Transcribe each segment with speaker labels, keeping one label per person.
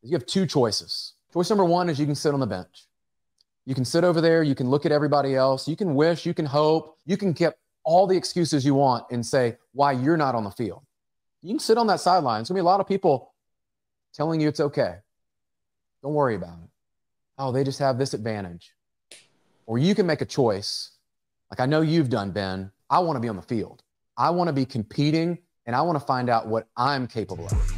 Speaker 1: is you have two choices. Choice number one is you can sit on the bench. You can sit over there. You can look at everybody else. You can wish, you can hope, you can get all the excuses you want and say why you're not on the field. You can sit on that sideline. There's going to be a lot of people telling you it's okay. Don't worry about it. Oh, they just have this advantage. Or you can make a choice, like I know you've done, Ben. I want to be on the field. I want to be competing, and I want to find out what I'm capable of.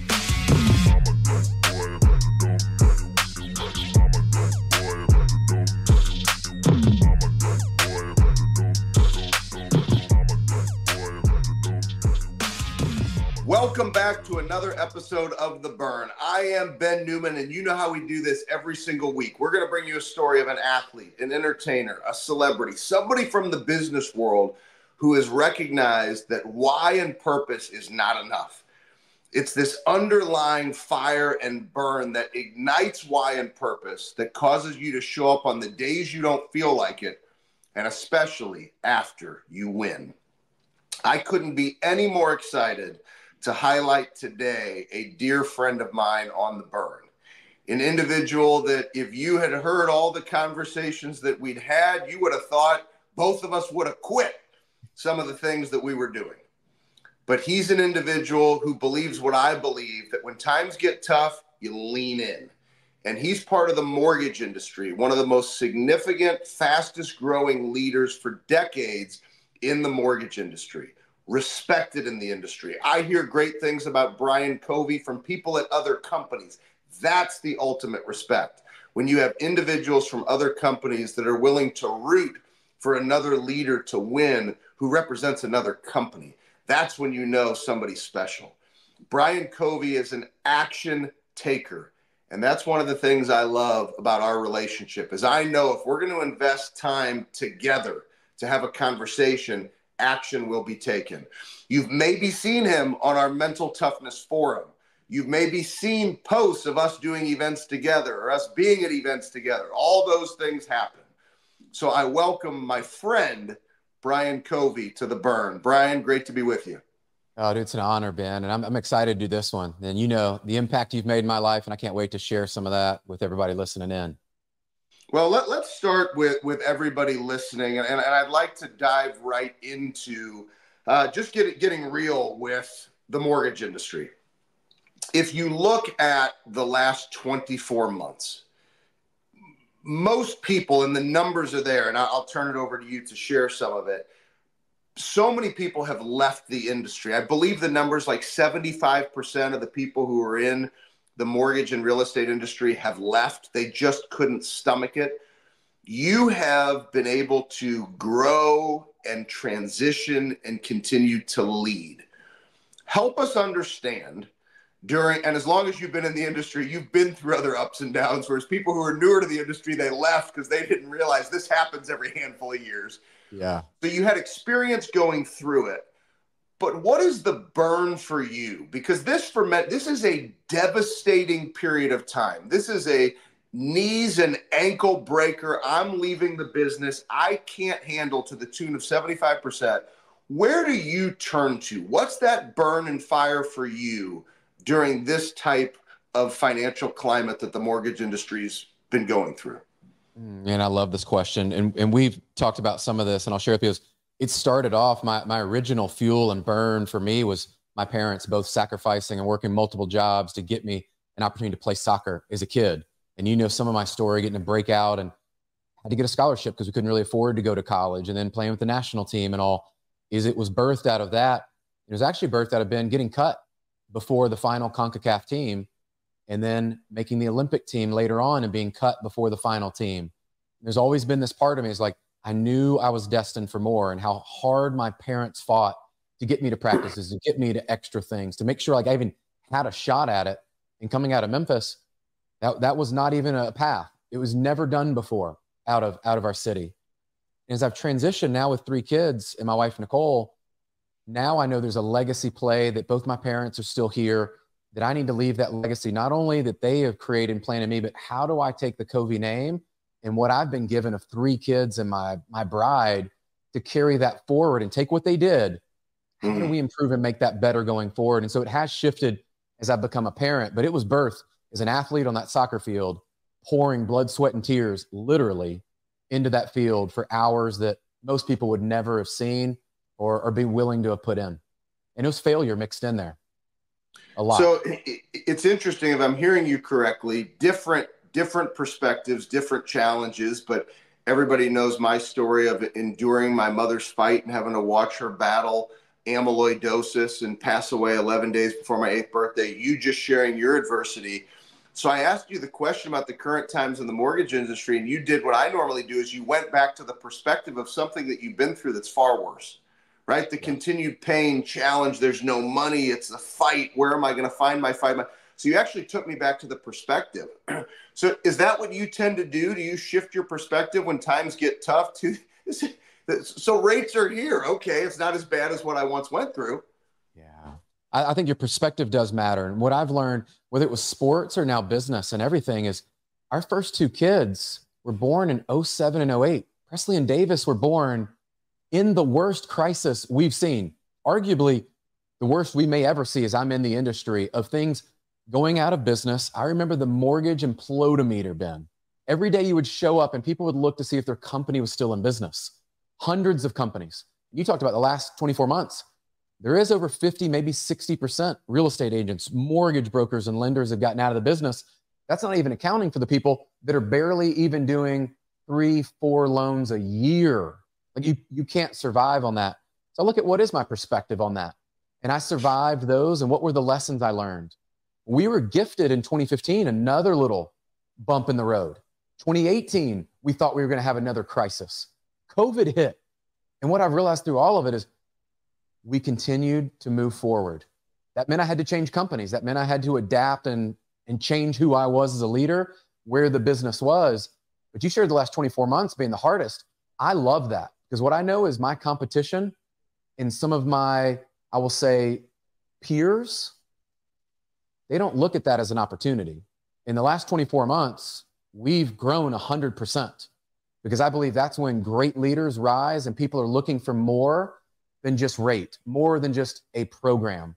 Speaker 2: Welcome back to another episode of The Burn. I am Ben Newman, and you know how we do this every single week. We're going to bring you a story of an athlete, an entertainer, a celebrity, somebody from the business world who has recognized that why and purpose is not enough. It's this underlying fire and burn that ignites why and purpose, that causes you to show up on the days you don't feel like it, and especially after you win. I couldn't be any more excited to highlight today a dear friend of mine on The Burn, an individual that if you had heard all the conversations that we'd had, you would have thought both of us would have quit some of the things that we were doing. But he's an individual who believes what I believe, that when times get tough, you lean in. And he's part of the mortgage industry, one of the most significant, fastest growing leaders for decades in the mortgage industry. Respected in the industry. I hear great things about Brian Covey from people at other companies. That's the ultimate respect. When you have individuals from other companies that are willing to root for another leader to win who represents another company, that's when you know somebody's special. Brian Covey is an action taker. And that's one of the things I love about our relationship is I know if we're going to invest time together to have a conversation, action will be taken. You've maybe seen him on our mental toughness forum. You've maybe seen posts of us doing events together or us being at events together. All those things happen. So I welcome my friend, Brian Covey, to The Burn. Brian, great to be with you.
Speaker 1: Oh, dude, it's an honor, Ben. And I'm excited to do this one. And you know, the impact you've made in my life, and I can't wait to share some of that with everybody listening in.
Speaker 2: Well, let's start with everybody listening, and I'd like to dive right into just getting real with the mortgage industry. If you look at the last 24 months, most people, and the numbers are there, and I'll turn it over to you to share some of it. So many people have left the industry. I believe the number's like 75% of the people who are in the mortgage and real estate industry have left. They just couldn't stomach it. You have been able to grow and transition and continue to lead. Help us understand and as long as you've been in the industry, you've been through other ups and downs, whereas people who are newer to the industry, they left because they didn't realize this happens every handful of years.
Speaker 1: Yeah.
Speaker 2: So you had experience going through it. But what is the burn for you? Because this is a devastating period of time. This is a knees and ankle breaker. I'm leaving the business. I can't handle to the tune of 75%. Where do you turn to? What's that burn and fire for you during this type of financial climate that the mortgage industry's been going through?
Speaker 1: And I love this question. And we've talked about some of this, and I'll share with you. It started off, my original fuel and burn for me was my parents both sacrificing and working multiple jobs to get me an opportunity to play soccer as a kid. And you know some of my story, getting to break out and had to get a scholarship because we couldn't really afford to go to college, and then playing with the national team and all, it was birthed out of that. It was actually birthed out of Ben getting cut before the final CONCACAF team, and then making the Olympic team later on and being cut before the final team. There's always been this part of me is like, I knew I was destined for more, and how hard my parents fought to get me to practices, to get me to extra things, to make sure like I even had a shot at it. And coming out of Memphis, that was not even a path. It was never done before out of our city. And as I've transitioned now with 3 kids and my wife, Nicole, now I know there's a legacy play that both my parents are still here, that I need to leave that legacy, not only that they have created and planted me, but how do I take the Covey name and what I've been given of 3 kids and my bride to carry that forward and take what they did. How do we improve and make that better going forward? And so it has shifted as I've become a parent, but it was birthed is an athlete on that soccer field pouring blood, sweat, and tears literally into that field for hours that most people would never have seen or be willing to have put in. And it was failure mixed in there a lot.
Speaker 2: So it's interesting, if I'm hearing you correctly, different perspectives, different challenges, but everybody knows my story of enduring my mother's fight and having to watch her battle amyloidosis and pass away 11 days before my 8th birthday. You just sharing your adversity. So I asked you the question about the current times in the mortgage industry, and you did what I normally do, is you went back to the perspective of something that you've been through that's far worse, right? The continued pain, challenge, there's no money, it's the fight. Where am I going to find my fight? So you actually took me back to the perspective. So is that what you tend to do? Do you shift your perspective when times get tough too? So rates are here. Okay, it's not as bad as what I once went through.
Speaker 1: Yeah. I think your perspective does matter. And what I've learned, whether it was sports or now business and everything, is our first 2 kids were born in 07 and 08. Presley and Davis were born in the worst crisis we've seen. Arguably, the worst we may ever see as I'm in the industry of things going out of business. I remember the mortgage implodometer, Ben. Every day you would show up and people would look to see if their company was still in business. Hundreds of companies. You talked about the last 24 months. There is over 50, maybe 60% real estate agents, mortgage brokers, and lenders have gotten out of the business. That's not even accounting for the people that are barely even doing 3-4 loans a year. Like you can't survive on that. So I look at what is my perspective on that. And I survived those. And what were the lessons I learned? We were gifted in 2015, another little bump in the road. 2018, we thought we were going to have another crisis. COVID hit. And what I've realized through all of it is we continued to move forward. That meant I had to change companies. That meant I had to adapt and change who I was as a leader, where the business was. But you shared the last 24 months being the hardest. I love that because what I know is my competition and some of my, I will say, peers, they don't look at that as an opportunity. In the last 24 months, we've grown 100% because I believe that's when great leaders rise and people are looking for more than just rate, more than just a program.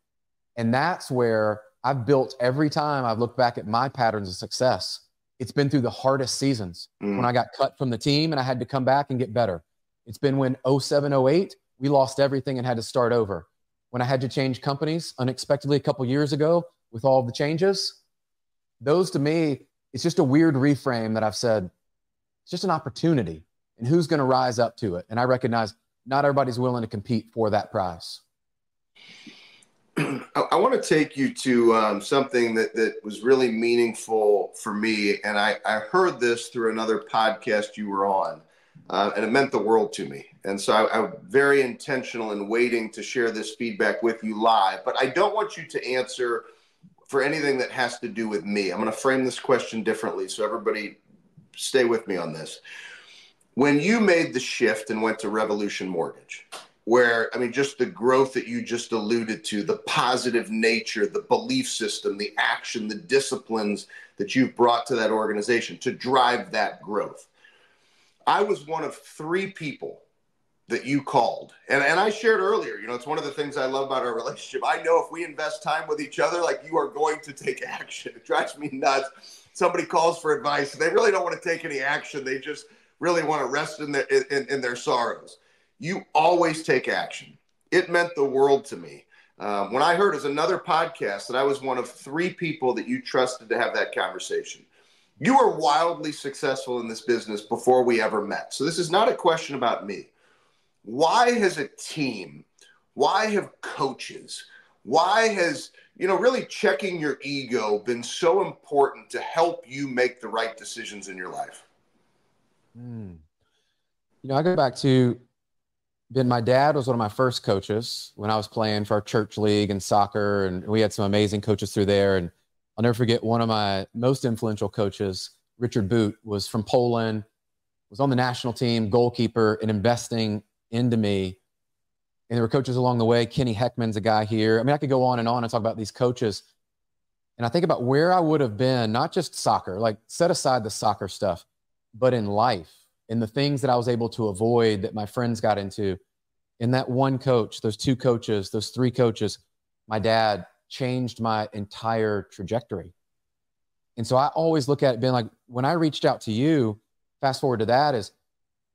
Speaker 1: And that's where I've built every time I've looked back at my patterns of success. It's been through the hardest seasons when I got cut from the team and I had to come back and get better. It's been when 07, 08, we lost everything and had to start over. When I had to change companies unexpectedly a couple years ago with all the changes, those to me, it's just a weird reframe that I've said, it's just an opportunity and who's going to rise up to it. And I recognize not everybody's willing to compete for that prize.
Speaker 2: I want to take you to something that was really meaningful for me. And I heard this through another podcast you were on, and it meant the world to me. And so I'm very intentional in waiting to share this feedback with you live. But I don't want you to answer for anything that has to do with me. I'm going to frame this question differently. So everybody stay with me on this. When you made the shift and went to Revolution Mortgage, where, I mean, just the growth that you just alluded to, the positive nature, the belief system, the action, the disciplines that you've brought to that organization to drive that growth. I was one of 3 people that you called. And I shared earlier, you know, it's one of the things I love about our relationship. I know if we invest time with each other, like, you are going to take action. It drives me nuts. Somebody calls for advice. They really don't want to take any action. They just really want to rest in their sorrows. You always take action. It meant the world to me. When I heard it was another podcast that I was one of 3 people that you trusted to have that conversation. You were wildly successful in this business before we ever met. So this is not a question about me. Why has a team, why have coaches, why has, you know, really checking your ego been so important to help you make the right decisions in your life?
Speaker 1: You know, I go back to, Ben, my dad was one of my first coaches when I was playing for our church league and soccer, and we had some amazing coaches through there. And I'll never forget one of my most influential coaches, Richard Boot, was from Poland, was on the national team, goalkeeper, and investing into me. And there were coaches along the way. Kenny Heckman's a guy here. I mean, I could go on and talk about these coaches. And I think about where I would have been, not just soccer, like set aside the soccer stuff, but in life, in the things that I was able to avoid that my friends got into. And that one coach, those 2 coaches, those 3 coaches, my dad changed my entire trajectory. And so I always look at it being like, when I reached out to you, fast forward to that, is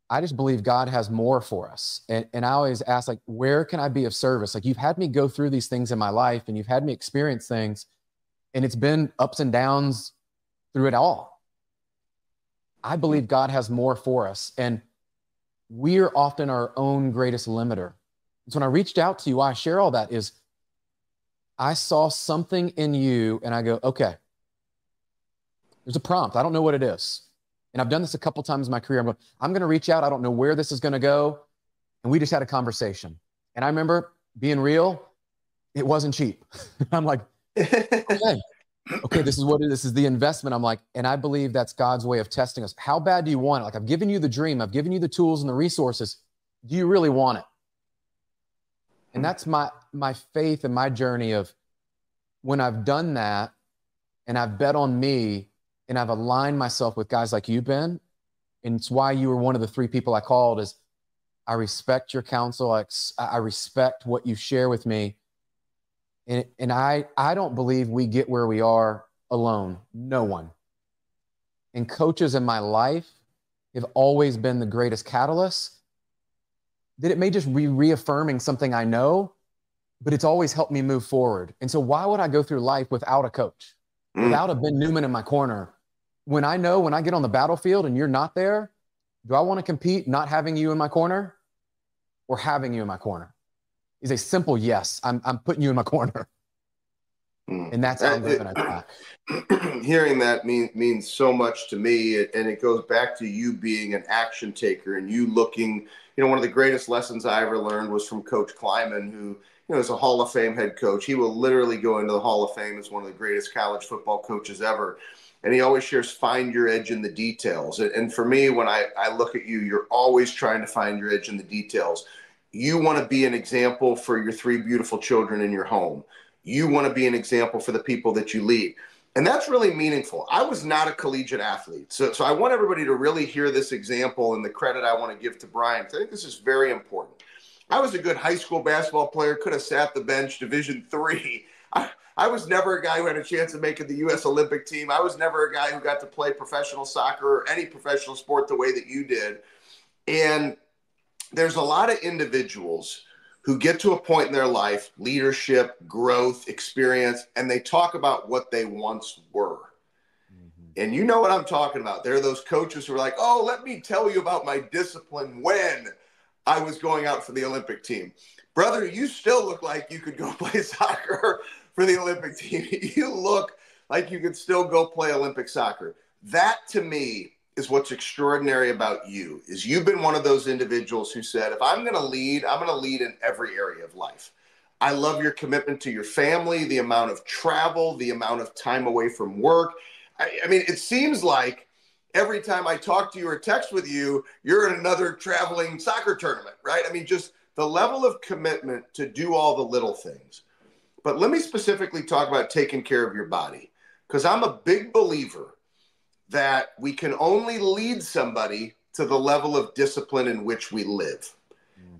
Speaker 1: I just believe God has more for us. And I always ask, like, where can I be of service? Like, you've had me go through these things in my life and you've had me experience things, and it's been ups and downs through it all. I believe God has more for us. And we're often our own greatest limiter. So when I reached out to you, why I share all that is I saw something in you and I go, okay, there's a prompt. I don't know what it is. And I've done this a couple times in my career. I'm going to reach out. I don't know where this is going to go. And we just had a conversation. And I remember being real. It wasn't cheap. I'm like, okay, this is what it is. This is the investment. I'm like, and I believe that's God's way of testing us. How bad do you want it? Like, I've given you the dream. I've given you the tools and the resources. Do you really want it? And that's my faith and my journey of when I've done that and I've bet on me and I've aligned myself with guys like you, Ben. And it's why you were one of the 3 people I called. Is I respect your counsel. I respect what you share with me. And I don't believe we get where we are alone. No one. And coaches in my life have always been the greatest catalyst. That it may just be reaffirming something I know, but it's always helped me move forward. And so why would I go through life without a coach, without a Ben Newman in my corner? When I know when I get on the battlefield and you're not there, do I want to compete not having you in my corner or having you in my corner? Is a simple yes. I'm putting you in my corner. And that's how I'm living at that.
Speaker 2: Hearing that means so much to me. And it goes back to you being an action taker and you looking, one of the greatest lessons I ever learned was from Coach Kleiman, who, is a Hall of Fame head coach. He will literally go into the Hall of Fame as one of the greatest college football coaches ever. And he always shares, find your edge in the details. And for me, when I look at you, you're always trying to find your edge in the details. You want to be an example for your 3 beautiful children in your home. You want to be an example for the people that you lead. And that's really meaningful. I was not a collegiate athlete. So I want everybody to really hear this example and the credit I want to give to Brian. I think this is very important. I was a good high school basketball player, could have sat the bench, Division III. I was never a guy who had a chance of making the U.S. Olympic team. I was never a guy who got to play professional soccer or any professional sport the way that you did. And there's a lot of individuals who get to a point in their life, leadership, growth, experience, and they talk about what they once were. Mm-hmm. And you know what I'm talking about. There are those coaches who are like, oh, let me tell you about my discipline when I was going out for the Olympic team. Brother, you still look like you could go play soccer for the Olympic team. You look like you could still go play Olympic soccer. That, to me, is what's extraordinary about you, is you've been one of those individuals who said, if I'm going to lead, I'm going to lead in every area of life. I love your commitment to your family, the amount of travel, the amount of time away from work. I mean, it seems like every time I talk to you or text with you, you're in another traveling soccer tournament, right? I mean, just the level of commitment to do all the little things. But let me specifically talk about taking care of your body, because I'm a big believer that we can only lead somebody to the level of discipline in which we live.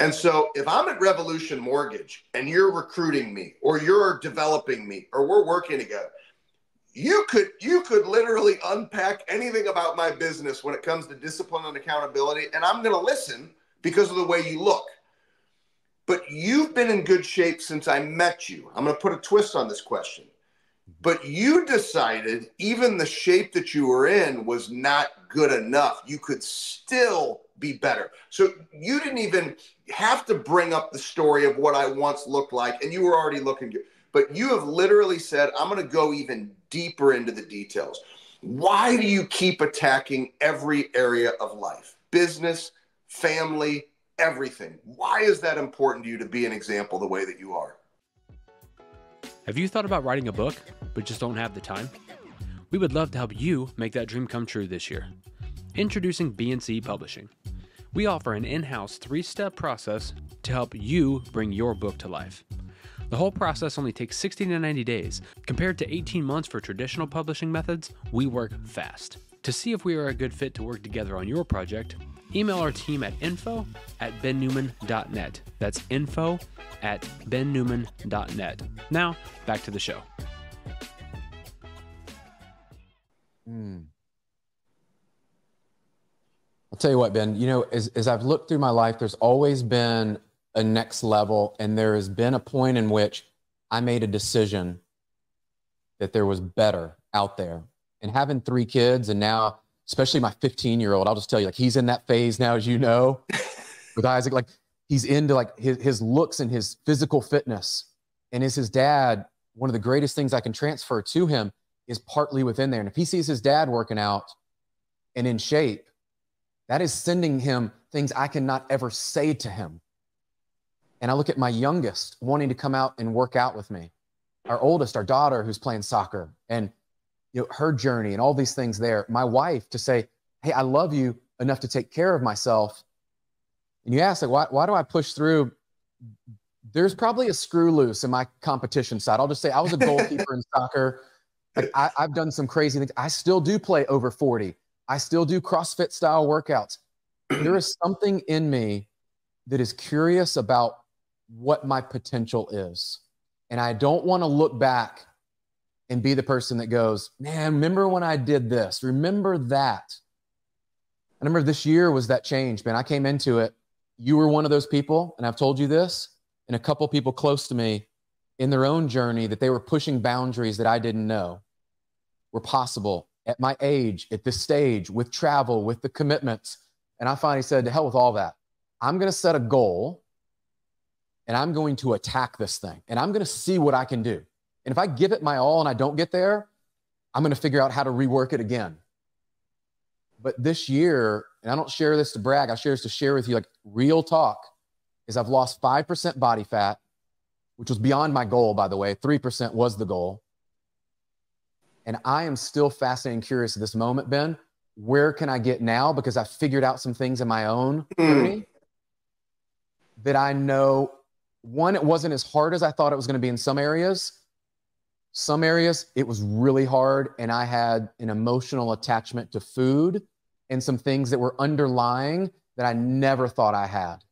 Speaker 2: And so if I'm at Revolution Mortgage and you're recruiting me or you're developing me or we're working together, you could literally unpack anything about my business when it comes to discipline and accountability, and I'm going to listen because of the way you look. But you've been in good shape since I met you. I'm going to put a twist on this question. But you decided even the shape that you were in was not good enough. You could still be better. So you didn't even have to bring up the story of what I once looked like, and you were already looking good. But you have literally said, I'm going to go even deeper into the details. Why do you keep attacking every area of life? Business, family, everything. Why is that important to you to be an example the way that you are?
Speaker 3: Have you thought about writing a book, but just don't have the time? We would love to help you make that dream come true this year. Introducing B&C Publishing. We offer an in-house 3-step process to help you bring your book to life. The whole process only takes 60 to 90 days. Compared to 18 months for traditional publishing methods, we work fast. To see if we are a good fit to work together on your project, email our team at info@bennewman.net. That's info@bennewman.net. Now, back to the show.
Speaker 1: Hmm. I'll tell you what, Ben, as I've looked through my life, there's always been a next level. And there has been a point in which I made a decision that there was better out there. And having 3 kids, and now, especially my 15-year-old, I'll just tell you, like, he's in that phase now, as you know, with Isaac, like he's into like his looks and his physical fitness. And as his dad, one of the greatest things I can transfer to him is partly within there. And if he sees his dad working out and in shape, that is sending him things I cannot ever say to him. And I look at my youngest wanting to come out and work out with me. Our oldest, our daughter, who's playing soccer, and her journey and all these things there. My wife to say, hey, I love you enough to take care of myself. And you ask, like, why do I push through? There's probably a screw loose in my competition side. I'll just say I was a goalkeeper in soccer. Like I've done some crazy things. I still do play over 40. I still do CrossFit style workouts. There is something in me that is curious about what my potential is. And I don't want to look back and be the person that goes, man, remember when I did this? Remember that? I remember this year was that change, man. I came into it. You were one of those people, and I've told you this, and a couple people close to me in their own journey that they were pushing boundaries that I didn't know were possible at my age, at this stage, with travel, with the commitments. And I finally said, to hell with all that. I'm going to set a goal, and I'm going to attack this thing, and I'm going to see what I can do. And if I give it my all and I don't get there, I'm going to figure out how to rework it again. But this year, and I don't share this to brag, I share this to share with you, like, real talk, is I've lost 5% body fat, which was beyond my goal, by the way. 3% was the goal. And I am still fascinated and curious at this moment, Ben, where can I get now? Because I figured out some things in my own journey that I know, one, it wasn't as hard as I thought it was going to be in some areas. Some areas, it was really hard, and I had an emotional attachment to food and some things that were underlying that I never thought I had.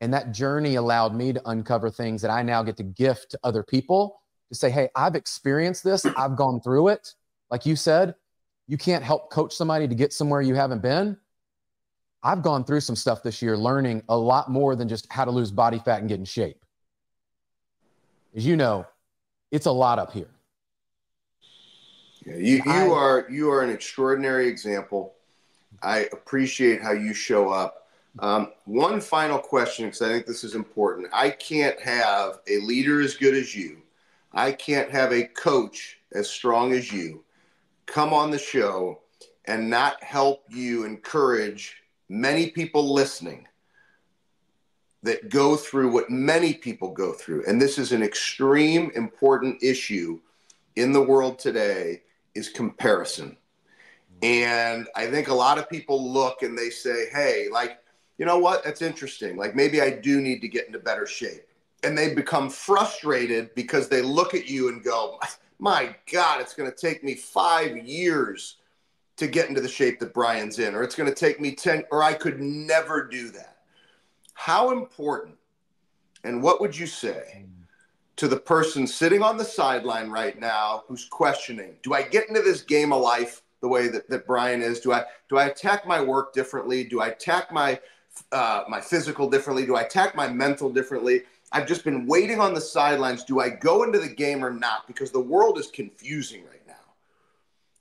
Speaker 1: And that journey allowed me to uncover things that I now get to gift to other people to say, hey, I've experienced this. I've gone through it. Like you said, you can't help coach somebody to get somewhere you haven't been. I've gone through some stuff this year, learning a lot more than just how to lose body fat and get in shape. As you know, it's a lot up here.
Speaker 2: Yeah, you are an extraordinary example. I appreciate how you show up. One final question, because I think this is important. I can't have a leader as good as you. I can't have a coach as strong as you come on the show and not help you encourage many people listening that go through what many people go through. And this is an extreme important issue in the world today, is comparison. And I think a lot of people look and they say, hey, like, you know what? That's interesting. Like, maybe I do need to get into better shape. And they become frustrated because they look at you and go, my God, it's going to take me 5 years to get into the shape that Brian's in, or it's going to take me 10, or I could never do that. How important, and what would you say to the person sitting on the sideline right now who's questioning, do I get into this game of life the way that Brian is? Do I attack my work differently? Do I attack my physical differently? Do I attack my mental differently? I've just been waiting on the sidelines. Do I go into the game or not? Because the world is confusing right now.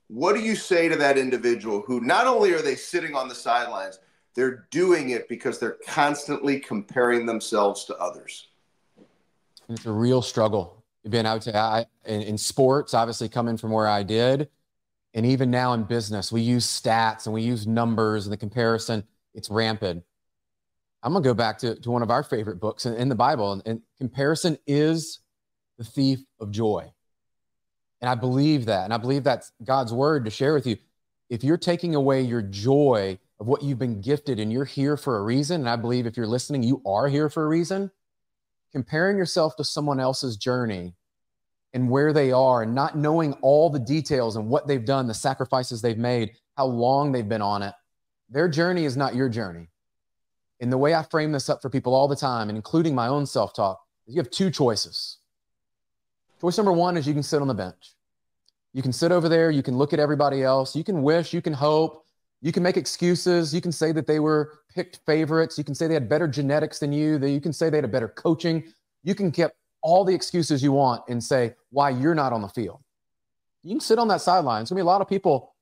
Speaker 2: What do you say to that individual who not only are they sitting on the sidelines, they're doing it because they're constantly comparing themselves to others?
Speaker 1: It's a real struggle. Ben, I would say in sports, obviously coming from where I did, and even now in business, we use stats and we use numbers, and the comparison, it's rampant. I'm going to go back to one of our favorite books in the Bible, and comparison is the thief of joy. And I believe that, and I believe that's God's word to share with you. If you're taking away your joy of what you've been gifted, and you're here for a reason, and I believe if you're listening, you are here for a reason, comparing yourself to someone else's journey and where they are, and not knowing all the details and what they've done, the sacrifices they've made, how long they've been on it, their journey is not your journey. And the way I frame this up for people all the time, and including my own self-talk, is you have 2 choices. Choice number 1 is you can sit on the bench. You can sit over there. You can look at everybody else. You can wish, you can hope, you can make excuses. You can say that they were picked favorites. You can say they had better genetics than you. That you can say they had a better coaching. You can get all the excuses you want and say why you're not on the field. You can sit on that sideline. There's going to be a lot of people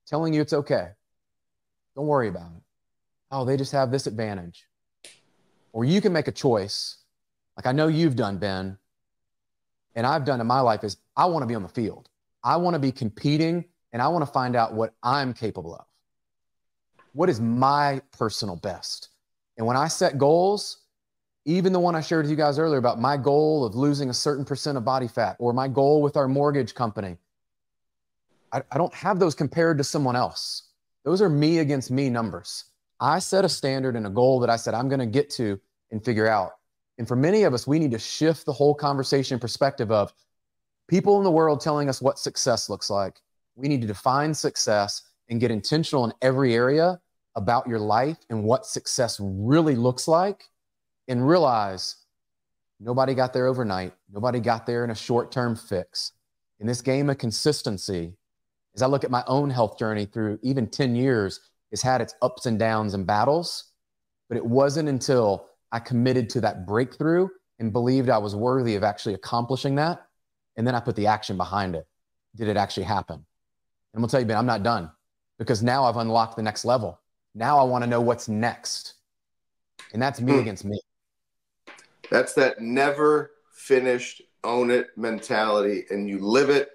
Speaker 1: telling you it's okay. Don't worry about it. Oh, they just have this advantage. Or you can make a choice, like I know you've done, Ben, and I've done in my life, is I want to be on the field. I want to be competing, and I want to find out what I'm capable of. What is my personal best? And when I set goals, even the one I shared with you guys earlier about my goal of losing a certain percent of body fat, or my goal with our mortgage company, I don't have those compared to someone else. Those are me against me numbers. I set a standard and a goal that I said I'm going to get to and figure out. And for many of us, we need to shift the whole conversation perspective of people in the world telling us what success looks like. We need to define success and get intentional in every area about your life and what success really looks like, and realize nobody got there overnight. Nobody got there in a short-term fix. In this game of consistency, as I look at my own health journey through even 10 years, it's had its ups and downs and battles, but it wasn't until I committed to that breakthrough and believed I was worthy of actually accomplishing that, and then I put the action behind it. Did it actually happen? And I'm gonna tell you, Ben, I'm not done, because now I've unlocked the next level. Now I want to know what's next. And that's me against me.
Speaker 2: That's that never finished, own it mentality. And you live it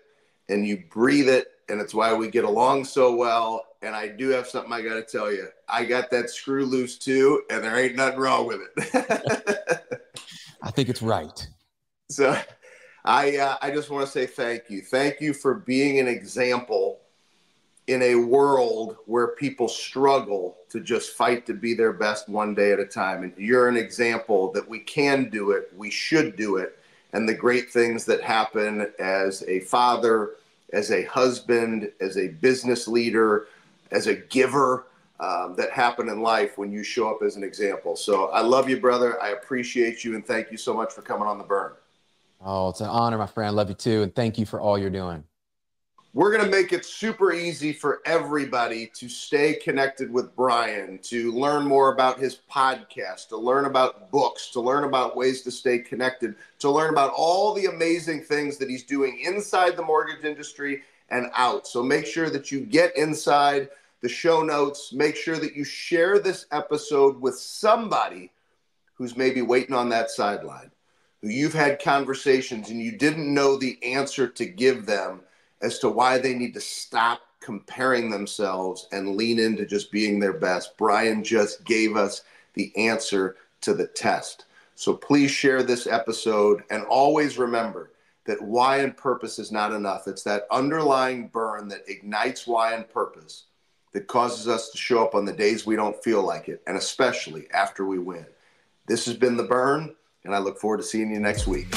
Speaker 2: and you breathe it. And it's why we get along so well. And I do have something I got to tell you. I got that screw loose too, and there ain't nothing wrong with it.
Speaker 1: I think it's right.
Speaker 2: So I just want to say thank you. Thank you for being an example in a world where people struggle to just fight to be their best one day at a time. And you're an example that we can do it, we should do it, and the great things that happen as a father, as a husband, as a business leader, as a giver, that happen in life when you show up as an example. So I love you, brother. I appreciate you, and thank you so much for coming on The Burn.
Speaker 1: Oh, it's an honor, my friend. I love you too, and thank you for all you're doing.
Speaker 2: We're going to make it super easy for everybody to stay connected with Brian, to learn more about his podcast, to learn about books, to learn about ways to stay connected, to learn about all the amazing things that he's doing inside the mortgage industry and out. So make sure that you get inside the show notes. Make sure that you share this episode with somebody who's maybe waiting on that sideline, who you've had conversations and you didn't know the answer to give them as to why they need to stop comparing themselves and lean into just being their best. Brian just gave us the answer to the test. So please share this episode, and always remember that why and purpose is not enough. It's that underlying burn that ignites why and purpose that causes us to show up on the days we don't feel like it, and especially after we win. This has been The Burn, and I look forward to seeing you next week.